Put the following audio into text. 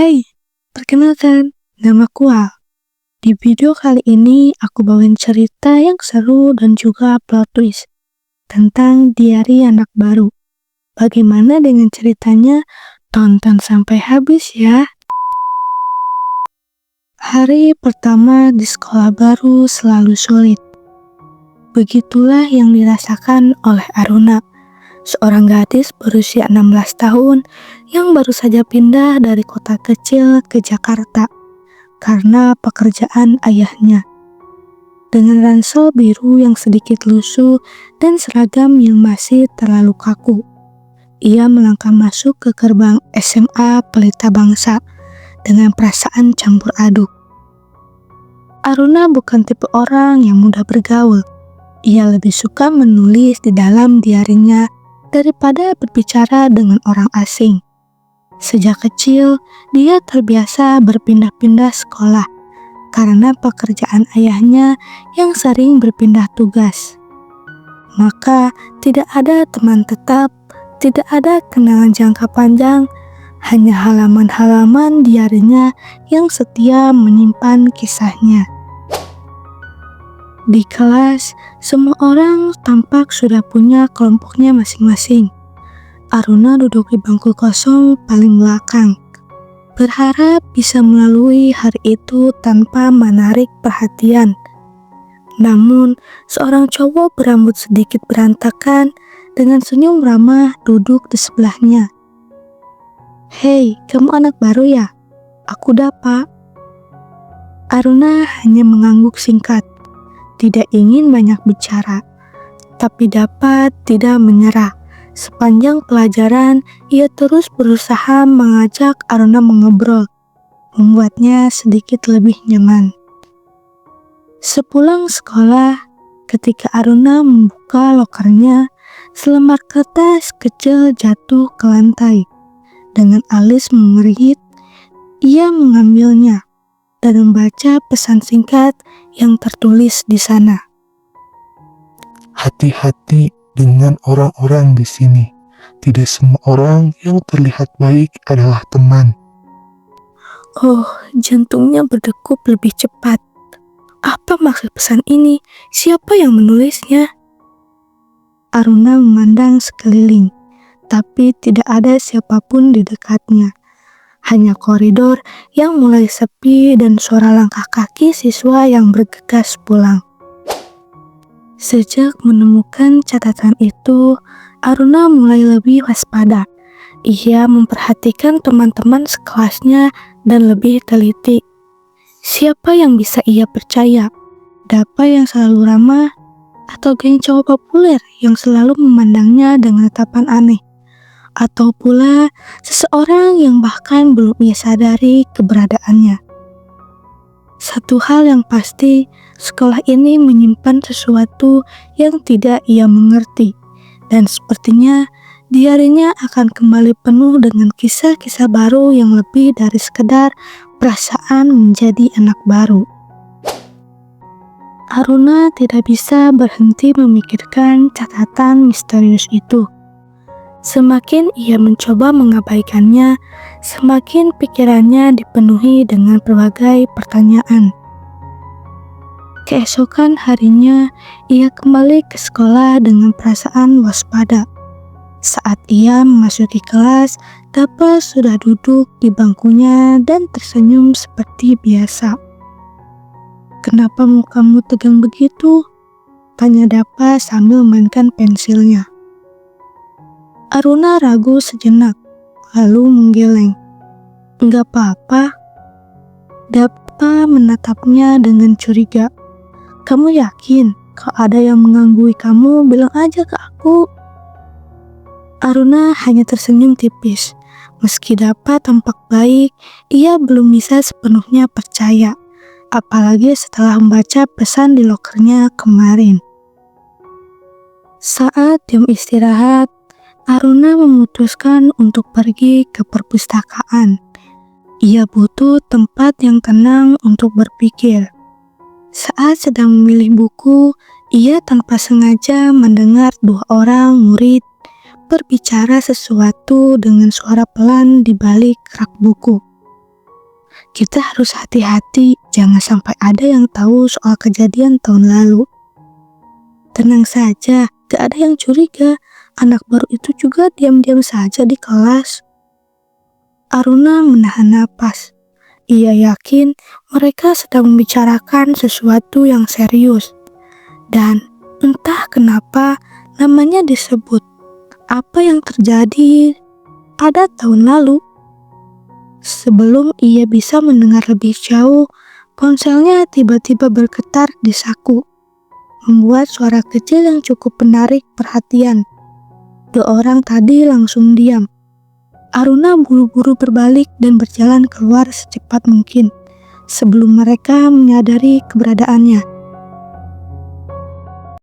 Hai, perkenalkan, namaku Al. Di video kali ini aku bawain cerita yang seru dan juga plot twist tentang diari anak baru. Bagaimana dengan ceritanya? Tonton sampai habis ya. Hari pertama di sekolah baru selalu sulit. Begitulah yang dirasakan oleh Aruna, seorang gadis berusia 16 tahun yang baru saja pindah dari kota kecil ke Jakarta karena pekerjaan ayahnya. Dengan ransel biru yang sedikit lusuh dan seragam yang masih terlalu kaku, ia melangkah masuk ke gerbang SMA Pelita Bangsa dengan perasaan campur aduk. Aruna bukan tipe orang yang mudah bergaul. Ia lebih suka menulis di dalam diarinya daripada berbicara dengan orang asing. Sejak kecil, dia terbiasa berpindah-pindah sekolah karena pekerjaan ayahnya yang sering berpindah tugas. Maka, tidak ada teman tetap, tidak ada kenangan jangka panjang, hanya halaman-halaman diarinya yang setia menyimpan kisahnya. Di kelas, semua orang tampak sudah punya kelompoknya masing-masing. Aruna duduk di bangku kosong paling belakang, berharap bisa melalui hari itu tanpa menarik perhatian. Namun, seorang cowok berambut sedikit berantakan dengan senyum ramah duduk di sebelahnya. "Hei, kamu anak baru ya? Aku Pak." Aruna hanya mengangguk singkat, tidak ingin banyak bicara, tapi dapat tidak menyerah. Sepanjang pelajaran, ia terus berusaha mengajak Aruna mengobrol, membuatnya sedikit lebih nyaman. Sepulang sekolah, ketika Aruna membuka lokernya, selembar kertas kecil jatuh ke lantai. Dengan alis mengerut, ia mengambilnya dan membaca pesan singkat yang tertulis di sana. Hati-hati dengan orang-orang di sini. Tidak semua orang yang terlihat baik adalah teman. Oh, jantungnya berdegup lebih cepat. Apa maksud pesan ini? Siapa yang menulisnya? Aruna memandang sekeliling, tapi tidak ada siapapun di dekatnya. Hanya koridor yang mulai sepi dan suara langkah kaki siswa yang bergegas pulang. Sejak menemukan catatan itu, Aruna mulai lebih waspada. Ia memperhatikan teman-teman sekelasnya dan lebih teliti. Siapa yang bisa ia percaya? Dapa yang selalu ramah, atau geng cowok populer yang selalu memandangnya dengan tatapan aneh? Atau pula seseorang yang bahkan belum ia sadari keberadaannya? Satu hal yang pasti, sekolah ini menyimpan sesuatu yang tidak ia mengerti, dan sepertinya diarinya akan kembali penuh dengan kisah-kisah baru yang lebih dari sekedar perasaan menjadi anak baru. Aruna tidak bisa berhenti memikirkan catatan misterius itu. Semakin ia mencoba mengabaikannya, semakin pikirannya dipenuhi dengan berbagai pertanyaan. Keesokan harinya, ia kembali ke sekolah dengan perasaan waspada. Saat ia memasuki kelas, Dapa sudah duduk di bangkunya dan tersenyum seperti biasa. "Kenapa mukamu tegang begitu?" tanya Dapa sambil memainkan pensilnya. Aruna ragu sejenak, lalu menggeleng. "Enggak apa-apa." Dapa menatapnya dengan curiga. "Kamu yakin? Kalau ada yang mengganggu kamu, bilang aja ke aku." Aruna hanya tersenyum tipis. Meski Dapa tampak baik, ia belum bisa sepenuhnya percaya, apalagi setelah membaca pesan di lokernya kemarin. Saat jam istirahat, Aruna memutuskan untuk pergi ke perpustakaan. Ia butuh tempat yang tenang untuk berpikir. Saat sedang memilih buku, ia tanpa sengaja mendengar dua orang murid berbicara sesuatu dengan suara pelan di balik rak buku. Kita harus hati-hati, jangan sampai ada yang tahu soal kejadian tahun lalu. Tenang saja, gak ada yang curiga. Anak baru itu juga diam-diam saja di kelas. Aruna menahan napas. Ia yakin mereka sedang membicarakan sesuatu yang serius. Dan entah kenapa namanya disebut. Apa yang terjadi pada tahun lalu? Sebelum ia bisa mendengar lebih jauh, ponselnya tiba-tiba bergetar di saku, membuat suara kecil yang cukup menarik perhatian. 2 orang tadi langsung diam. Aruna buru-buru berbalik dan berjalan keluar secepat mungkin, sebelum mereka menyadari keberadaannya.